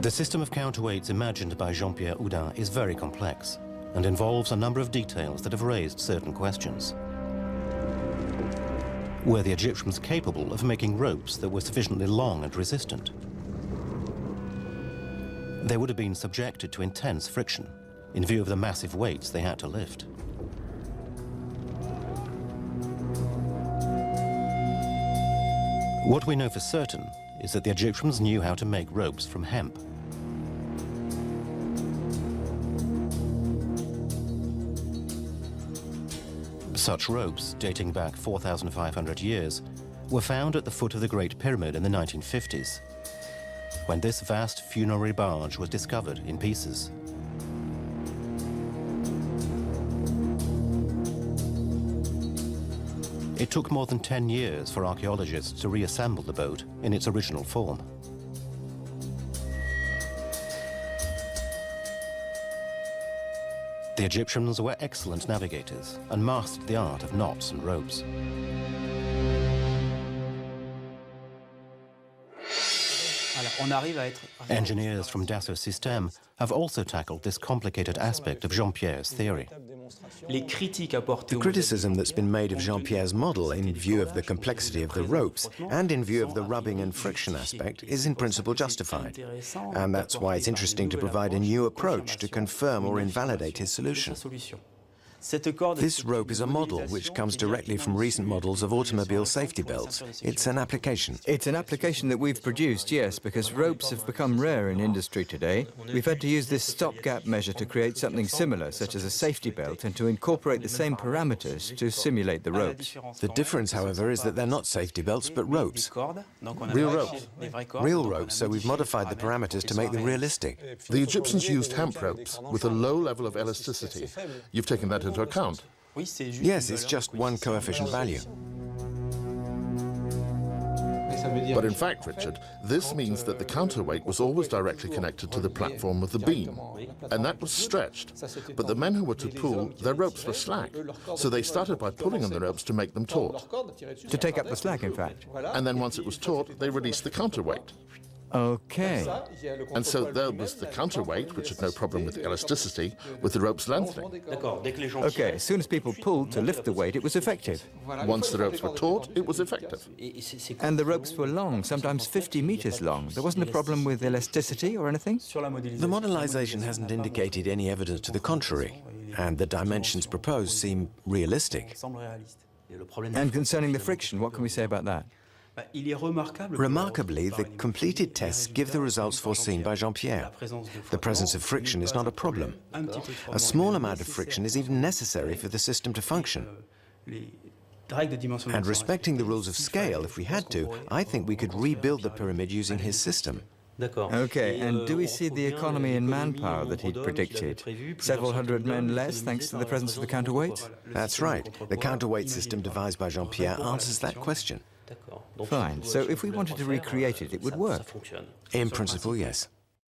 The system of counterweights imagined by Jean-Pierre Houdin is very complex and involves a number of details that have raised certain questions. Were the Egyptians capable of making ropes that were sufficiently long and resistant? They would have been subjected to intense friction in view of the massive weights they had to lift. What we know for certain is that the Egyptians knew how to make ropes from hemp. Such ropes, dating back 4,500 years, were found at the foot of the Great Pyramid in the 1950s, when this vast funerary barge was discovered in pieces. It took more than 10 years for archaeologists to reassemble the boat in its original form. The Egyptians were excellent navigators and mastered the art of knots and ropes. Engineers from Dassault Systèmes have also tackled this complicated aspect of Jean-Pierre's theory. The criticism that's been made of Jean-Pierre's model in view of the complexity of the ropes and in view of the rubbing and friction aspect is in principle justified. And that's why it's interesting to provide a new approach to confirm or invalidate his solution. This rope is a model which comes directly from recent models of automobile safety belts. It's an application. It's an application that we've produced, yes, because ropes have become rare in industry today. We've had to use this stopgap measure to create something similar, such as a safety belt, and to incorporate the same parameters to simulate the ropes. The difference, however, is that they're not safety belts, but ropes. Real ropes. Real ropes, so we've modified the parameters to make them realistic. The Egyptians used hemp ropes with a low level of elasticity. You've taken that into account. Yes, it's just one coefficient value. But in fact, Richard, this means that the counterweight was always directly connected to the platform of the beam, and that was stretched. But the men who were to pull, their ropes were slack, so they started by pulling on the ropes to make them taut. To take up the slack, in fact. And then once it was taut, they released the counterweight. Okay. And so there was the counterweight, which had no problem with elasticity, with the ropes lengthening. Okay, as soon as people pulled to lift the weight, it was effective. Once the ropes were taut, it was effective. And the ropes were long, sometimes 50 meters long. There wasn't a problem with elasticity or anything? The modelization hasn't indicated any evidence to the contrary, and the dimensions proposed seem realistic. And concerning the friction, what can we say about that? Remarkably, the completed tests give the results foreseen by Jean-Pierre. The presence of friction is not a problem. A small amount of friction is even necessary for the system to function. And respecting the rules of scale, if we had to, I think we could rebuild the pyramid using his system. Okay, and do we see the economy in manpower that he'd predicted? Several hundred men less thanks to the presence of the counterweights? That's right. The counterweight system devised by Jean-Pierre answers that question. Fine. So if we wanted to recreate it, it would work? In principle, yes.